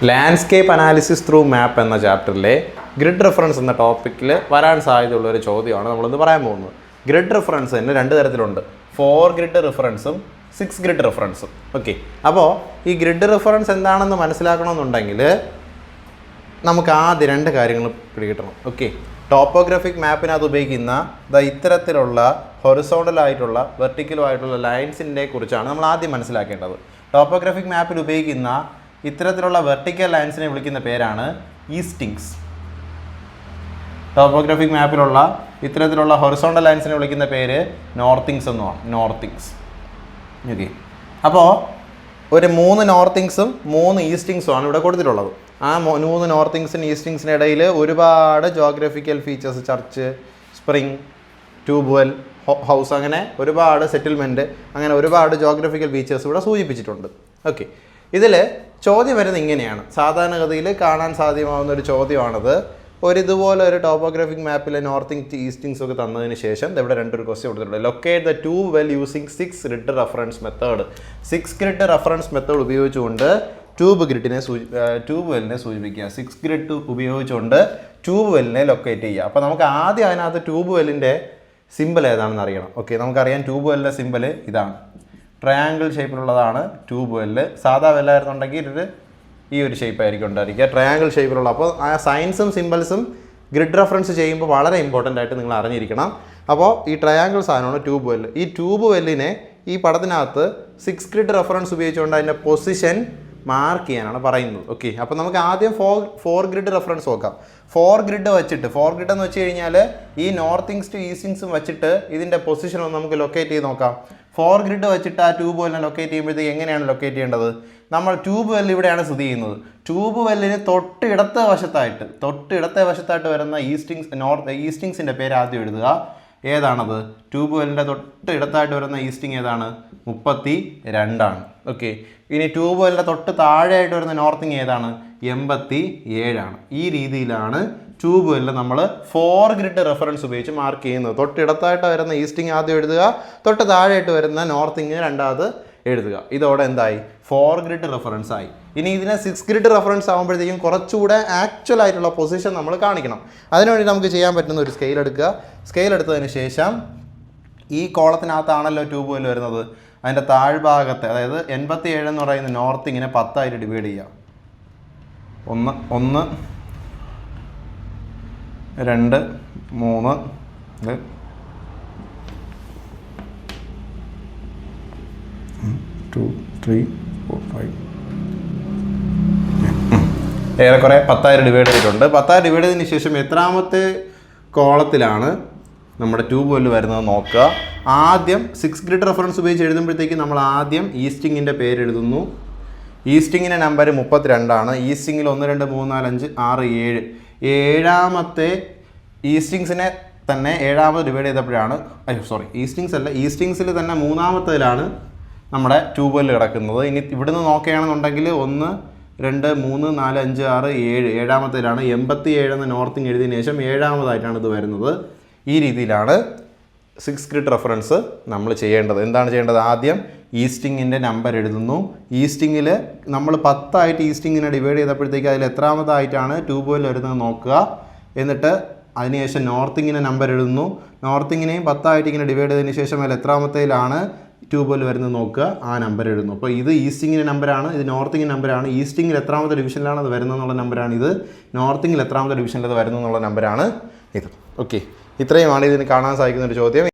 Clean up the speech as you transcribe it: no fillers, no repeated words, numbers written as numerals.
Landscape analysis through മാപ്പ് എന്ന ചാപ്റ്ററിലെ grid reference എന്ന ടോപ്പിക്കിൽ വരാൻ സാധ്യതയുള്ള ഒരു ചോദ്യമാണ് നമ്മളിന്ന് പറയാൻ പോകുന്നത്. ഗ്രിഡ് റെഫറൻസ് തന്നെ രണ്ട് തരത്തിലുണ്ട്, 4 ഗ്രിഡ് റെഫറൻസും 6 ഗ്രിഡ് റെഫറൻസും. ഓക്കെ, അപ്പോൾ ഈ ഗ്രിഡ് റെഫറൻസ് എന്താണെന്ന് മനസ്സിലാക്കണമെന്നുണ്ടെങ്കിൽ നമുക്ക് ആദ്യം രണ്ട് കാര്യങ്ങൾ പിടികിട്ടണം. ഓക്കെ, ടോപ്പോഗ്രാഫിക് മാപ്പിനകത്ത് ഉപയോഗിക്കുന്ന ഇത്തരത്തിലുള്ള ഹൊറിസോണ്ടലായിട്ടുള്ള വെർട്ടിക്കലുമായിട്ടുള്ള ലൈൻസിനെ കുറിച്ചാണ് നമ്മൾ ആദ്യം മനസ്സിലാക്കേണ്ടത്. ടോപ്പോഗ്രാഫിക് മാപ്പിൽ ഉപയോഗിക്കുന്ന ഇത്തരത്തിലുള്ള വെർട്ടിക്കൽ ലൈൻസിനെ വിളിക്കുന്ന പേരാണ് ഈസ്റ്റിങ്സ്. ടോപ്പോഗ്രാഫിക് മാപ്പിലുള്ള ഇത്തരത്തിലുള്ള ഹൊറിസോണ്ടൽ ലൈൻസിനെ വിളിക്കുന്ന പേര് നോർത്തിങ്സ് എന്നുമാണ്. നോർത്തിങ്സ്. ഓക്കെ, അപ്പോൾ ഒരു 3 നോർത്തിങ്സും 3 ഈസ്റ്റിങ്സും ആണ് ഇവിടെ കൊടുത്തിട്ടുള്ളത്. ആ 3 നോർത്തിങ്സിന് ഈസ്റ്റിങ്സിന് ഇടയിൽ ഒരുപാട് geographical features, church, spring, tube well, house, അങ്ങനെ ഒരുപാട് സെറ്റിൽമെൻറ്റ്, അങ്ങനെ ഒരുപാട് ജോഗ്രഫിക്കൽ ഫീച്ചേഴ്സ് ഇവിടെ സൂചിപ്പിച്ചിട്ടുണ്ട്. ഓക്കെ, ഇതിൽ ചോദ്യം വരുന്നത് ഇങ്ങനെയാണ്. സാധാരണഗതിയിൽ കാണാൻ സാധ്യമാവുന്ന ഒരു ചോദ്യമാണത്. ഇതുപോലെ ഒരു ടോപ്പോഗ്രാഫിക് മാപ്പിലെ നോർത്തിങ് ഈസ്റ്റിങ്സ് ഒക്കെ തന്നതിന് ശേഷം ഇവിടെ രണ്ടൊരു ക്വസ്റ്റ്യൻ കൊടുത്തിട്ടുണ്ട്. Locate the tube well using 6 grid reference method. 6 grid reference method ഉപയോഗിച്ചുകൊണ്ട് ട്യൂബ് വെല്ലിനെ സൂചിപ്പിക്കുക. 6 ഗ്രിഡ് ഉപയോഗിച്ചുകൊണ്ട് ട്യൂബ് വെല്ലിനെ ലൊക്കേറ്റ് ചെയ്യുക. അപ്പോൾ നമുക്ക് ആദ്യം അതിനകത്ത് ട്യൂബ് വെല്ലിൻ്റെ സിമ്പിൾ ഏതാണെന്ന് അറിയണം. ഓക്കെ, നമുക്കറിയാം ട്യൂബ് വെല്ലിൻ്റെ സിമ്പിൾ ഇതാണ്. ട്രയാങ്കിൾ ഷേപ്പിലുള്ളതാണ് ട്യൂബ് വെല്ല്. സാധാ വെല്ലായിരുന്നുണ്ടെങ്കിൽ ഈ ഒരു ഷേപ്പ് ആയിരിക്കും ഉണ്ടായിരിക്കുക, ട്രയാങ്കിൾ ഷേപ്പിലുള്ള. അപ്പോൾ ആ സൈൻസും സിമ്പിൾസും ഗ്രിഡ് റെഫറൻസ് ചെയ്യുമ്പോൾ വളരെ ഇമ്പോർട്ടൻ്റ് ആയിട്ട് നിങ്ങൾ അറിഞ്ഞിരിക്കണം. അപ്പോൾ ഈ ട്രയാങ്കിൾ സാധനമാണ് ട്യൂബ് വെല്ല്. ഈ ട്യൂബ് വെല്ലിനെ ഈ പടത്തിനകത്ത് 6 ഗ്രിഡ് റെഫറൻസ് ഉപയോഗിച്ചുകൊണ്ട് അതിൻ്റെ പൊസിഷൻ മാർക്ക് ചെയ്യാനാണ് പറയുന്നത്. ഓക്കെ, അപ്പോൾ നമുക്ക് ആദ്യം 4 ഗ്രിഡ് റെഫറൻസ് നോക്കാം. 4 ഗ്രിഡ് വെച്ചിട്ട്, 4 ഗ്രിഡ് എന്ന് വെച്ച് കഴിഞ്ഞാൽ ഈ നോർത്തിങ്സ് ടു ഈസ്റ്റിങ്സും വെച്ചിട്ട് ഇതിൻ്റെ പൊസിഷൻ ഒന്ന് നമുക്ക് ലൊക്കേറ്റ് ചെയ്ത് നോക്കാം. 4 ഗ്രിഡ് വെച്ചിട്ട് ആ ട്യൂബ് വെല്ലിനെ ലൊക്കേറ്റ് ചെയ്യുമ്പോഴത്തേക്ക് എങ്ങനെയാണ് ലൊക്കേറ്റ് ചെയ്യേണ്ടത്? നമ്മൾ ട്യൂബ് വെല്ല് ഇവിടെയാണ് സ്ഥിതി ചെയ്യുന്നത്. ട്യൂബ് വെല്ലിന് തൊട്ട് ഇടത്തെ വശത്തായിട്ട് വരുന്ന ഈസ്റ്റിങ്സിൻ്റെ പേര് ആദ്യം എഴുതുക. ഏതാണത്? ട്യൂബ് വെല്ലിൻ്റെ തൊട്ട് ഇടത്തായിട്ട് വരുന്ന ഈസ്റ്റിങ് ഏതാണ്? 32 ആണ്. ഓക്കെ, ഇനി ട്യൂബ് വെല്ലിൻ്റെ തൊട്ട് താഴെയായിട്ട് വരുന്ന നോർത്തിങ് ഏതാണ്? 87 ആണ്. ഈ രീതിയിലാണ് ട്യൂബ് വെല്ല് നമ്മൾ 4 ഗ്രിഡ് റെഫറൻസ് ഉപയോഗിച്ച് മാർക്ക് ചെയ്യുന്നത്. തൊട്ടിടത്തായിട്ട് വരുന്ന ഈസ്റ്റിങ് ആദ്യം എഴുതുക, തൊട്ട് താഴെയായിട്ട് വരുന്ന നോർത്തിങ് രണ്ടാമത് എഴുതുക. ഇതോടെ എന്തായി? 4 ഗ്രിഡ് റെഫറൻസ് ആയി. ഇനി ഇതിനെ 6 ഗ്രിഡ് റെഫറൻസ് ആകുമ്പോഴത്തേക്കും കുറച്ചുകൂടെ ആക്ച്വൽ ആയിട്ടുള്ള പൊസിഷൻ നമ്മൾ കാണിക്കണം. അതിനുവേണ്ടി നമുക്ക് ചെയ്യാൻ പറ്റുന്ന ഒരു സ്കെയിൽ എടുക്കുക. സ്കെയിൽ എടുത്തതിന് ശേഷം ഈ കോളത്തിനകത്താണല്ലോ ട്യൂബ് വെല്ല് വരുന്നത്. അതിൻ്റെ താഴ്ഭാഗത്തെ, അതായത് 87 എന്ന് പറയുന്ന നോർത്തിങ്ങിനെ 10 ആയിട്ട് ഡിവൈഡ് ചെയ്യുക. 1 2 3 2 3 4 5 ഏറെക്കുറെ 10 ഡിവൈഡ് ചെയ്തിട്ടുണ്ട്. 10 ഡിവൈഡ് ചെയ്തതിന് ശേഷം എത്രാമത്തെ കോളത്തിലാണ് നമ്മുടെ ട്യൂബ് വെല്ല് വരുന്നത് നോക്കുക. ആദ്യം 6 ഗ്രിഡ് റെഫറൻസ് ഉപയോഗിച്ച് എഴുതുമ്പോഴത്തേക്ക് നമ്മൾ ആദ്യം ഈസ്റ്റിങ്ങിൻ്റെ പേര് എഴുതുന്നു. ഈസ്റ്റിങ്ങിൻ്റെ നമ്പർ 32 ആണ്. ഈസ്റ്റിങ്ങിൽ 1 2 3 4 5 6 7 ഏഴാമത്തെ ഈസ്റ്റിങ്സിനെ തന്നെ 7ാമത് ഡിവൈഡ് ചെയ്തപ്പോഴാണ്, ഈസ്റ്റിങ്സിൽ തന്നെ 3ാമത്തേലാണ് നമ്മുടെ ട്യൂബ് വെല്ല് കിടക്കുന്നത്. ഇനി ഇവിടുന്ന് നോക്കുകയാണെന്നുണ്ടെങ്കിൽ 1 2 3 4 5 6 7 ഏഴാമത്തേലാണ്. 87 എന്ന നോർത്തിങ് എഴുതിയതിന് ശേഷം 7ാമതായിട്ടാണ് ഇത് വരുന്നത്. ഈ രീതിയിലാണ് 6 ഗ്രിഡ് റെഫറൻസ് നമ്മൾ ചെയ്യേണ്ടത്. എന്താണ് ചെയ്യേണ്ടത്? ആദ്യം ഈസ്റ്റിങ്ങിൻ്റെ നമ്പർ എഴുതുന്നു. ഈസ്റ്റിങ്ങിൽ നമ്മൾ 10 ആയിട്ട് ഈസ്റ്റിങ്ങിനെ ഡിവൈഡ് ചെയ്തപ്പോഴത്തേക്ക് അതിൽ എത്രാമതായിട്ടാണ് ട്യൂബ് വെല്ല് വരുന്നത് നോക്കുക. എന്നിട്ട് അതിനുശേഷം നോർത്തിങ്ങിൻ്റെ നമ്പർ എഴുതുന്നു. നോർത്തിങ്ങിനെയും 10 ആയിട്ട് ഇങ്ങനെ ഡിവൈഡ് ചെയ്തതിന് ശേഷം അതിൽ എത്രാമത്തേലാണ് ട്യൂബ് വെല്ല് വരുന്നത് നോക്കുക, ആ നമ്പർ എഴുതുന്നു. അപ്പോൾ ഇത് ഈസ്റ്റിങ്ങിൻ്റെ നമ്പറാണ്, ഇത് നോർത്തിങ്ങിൻ്റെ നമ്പറാണ്. ഈസ്റ്റിങ്ങിൽ എത്രാമത്തെ ഡിവിഷനിലാണ് അത് വരുന്നത് എന്നുള്ള നമ്പറാണ് ഇത്. നോർത്തിങ്ങിൽ എത്രാമത്തെ ഡിവിഷനിൽ അത് വരുന്നത് എന്നുള്ള നമ്പറാണ് ഇത്. ഓക്കെ, ഇത്രയുമാണ് ഇതിന് കാണാൻ സാധിക്കുന്ന ഒരു ചോദ്യം.